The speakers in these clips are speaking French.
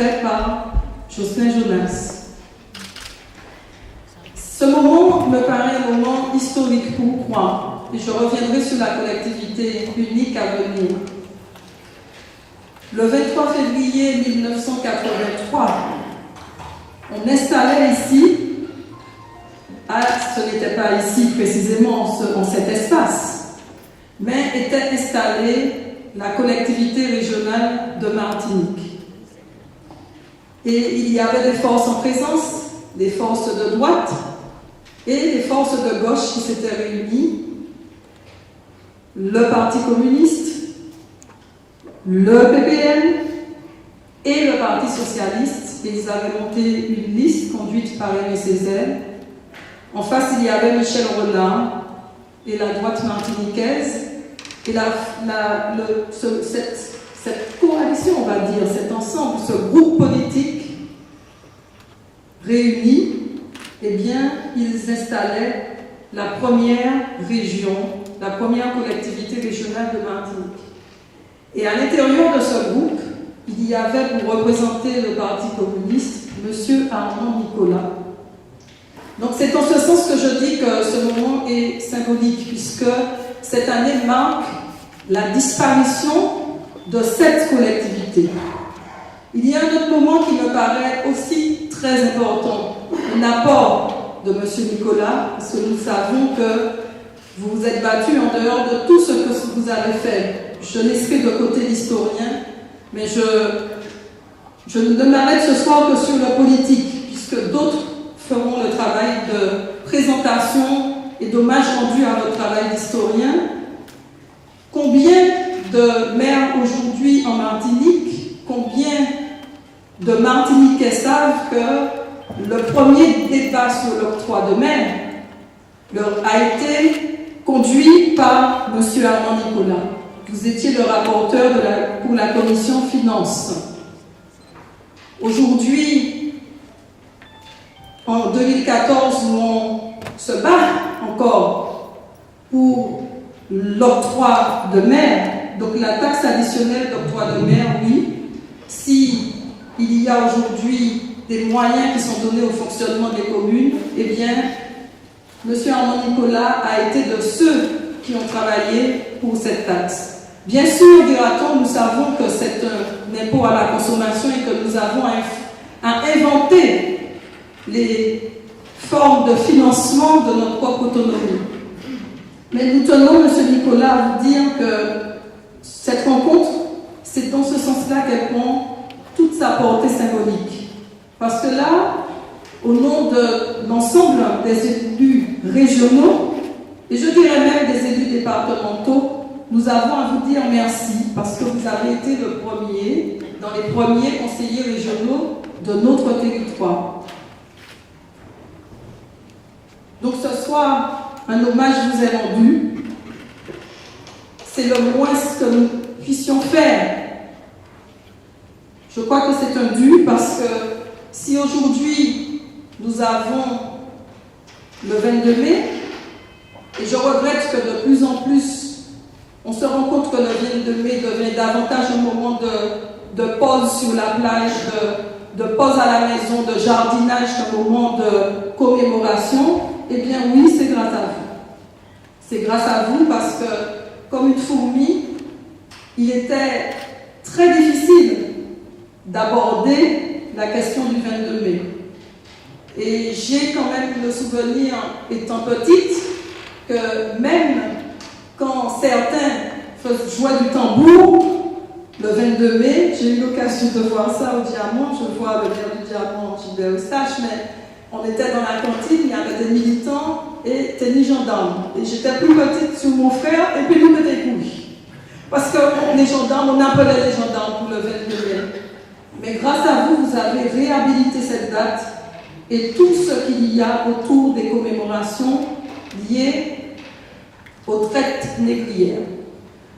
fait par Jocelyn Jonas. Ce moment me paraît un moment historique. Pourquoi? Et je reviendrai sur la collectivité unique à venir. Le 23 février 1983, on installait ici, ce n'était pas ici précisément en cet espace, mais était installée la collectivité régionale de Martinique. Et il y avait des forces en présence, des forces de droite et des forces de gauche qui s'étaient réunies, le Parti communiste, le PPN et le Parti socialiste, et ils avaient monté une liste conduite par Aimé Césaire. En face, il y avait Michel Renard et la droite martiniquaise. Et cette coalition, on va dire, cet ensemble, ce groupe politique réuni, eh bien, ils installaient la première région, la première collectivité régionale de Martinique. Et à l'intérieur de ce groupe, il y avait pour représenter le Parti communiste, M. Armand Nicolas. Donc c'est en ce sens que je dis que ce moment est symbolique, puisque cette année marque la disparition de cette collectivité. Il y a un autre moment qui me paraît aussi très important, l'apport de M. Nicolas, parce que nous savons que vous vous êtes battu en dehors de tout ce que vous avez fait. Je laisserai de côté l'historien, mais je ne m'arrête ce soir que sur le politique, puisque d'autres feront le travail de présentation et d'hommage rendu à votre travail d'historien. Combien de maires aujourd'hui en Martinique, combien de Martiniquais savent que le premier débat sur l'octroi de mer a été conduit par M. Armand Nicolas. Vous étiez le rapporteur pour la commission finances. Aujourd'hui, en 2014, où on se bat encore pour l'octroi de mer, donc la taxe additionnelle d'octroi de mer, oui, si il y a aujourd'hui des moyens qui sont donnés au fonctionnement des communes, eh bien, M. Armand Nicolas a été de ceux qui ont travaillé pour cette taxe. Bien sûr, dira-t-on, nous savons que c'est un impôt à la consommation et que nous avons à inventer les formes de financement de notre propre autonomie. Mais nous tenons, M. Nicolas, à vous dire que cette rencontre, c'est dans ce sens-là qu'elle prend toute sa portée symbolique. Parce que là, au nom de l'ensemble des élus régionaux, et je dirais même des élus départementaux, nous avons à vous dire merci parce que vous avez été dans les premiers conseillers régionaux de notre territoire. Donc ce soir, un hommage vous est rendu. C'est le moins que nous puissions faire. Je crois que c'est un dû parce que si aujourd'hui nous avons le 22 mai, et je regrette que de plus en plus on se rend compte que le 22 mai devient davantage un moment de pause sur la plage, de pause à la maison, de jardinage, un moment de commémoration. Eh bien oui, c'est grâce à vous. C'est grâce à vous parce que, comme une fourmi, il était très difficile d'aborder la question du 22 mai. Et j'ai quand même le souvenir, étant petite, que même quand certains jouaient du tambour, le 22 mai, j'ai eu l'occasion de voir ça au Diamant, je vois le maire du Diamant, Gilbert Eustache, mais on était dans la cantine, il y avait des militants et des gendarmes. Et j'étais plus petite sur mon frère et puis nous des couilles. Parce que les gendarmes, on appelait les gendarmes pour le 22 mai. Mais grâce à vous, vous avez réhabilité cette date et tout ce qu'il y a autour des commémorations liées aux traites négrières.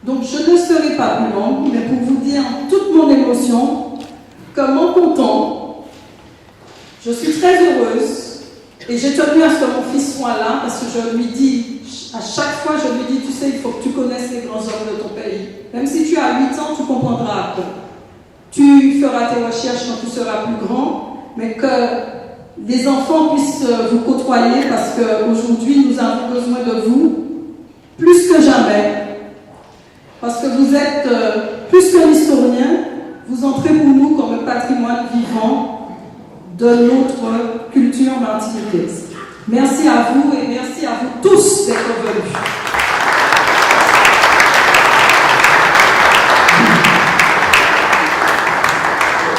Donc je ne serai pas plus longue, mais pour vous dire toute mon émotion, que mon content, je suis très heureuse et j'ai tenu à ce que mon fils soit là parce que je lui dis, à chaque fois je lui dis, tu sais, il faut que tu connaisses les grands hommes de ton pays. Même si tu as 8 ans, tu comprendras après. tu feras tes recherches quand tu seras plus grand, mais que les enfants puissent vous côtoyer parce qu'aujourd'hui, nous avons besoin de vous plus que jamais. Parce que vous êtes plus qu'un historien, vous entrez pour nous comme un patrimoine vivant de notre culture martiniquaise. Merci à vous et merci à vous tous d'être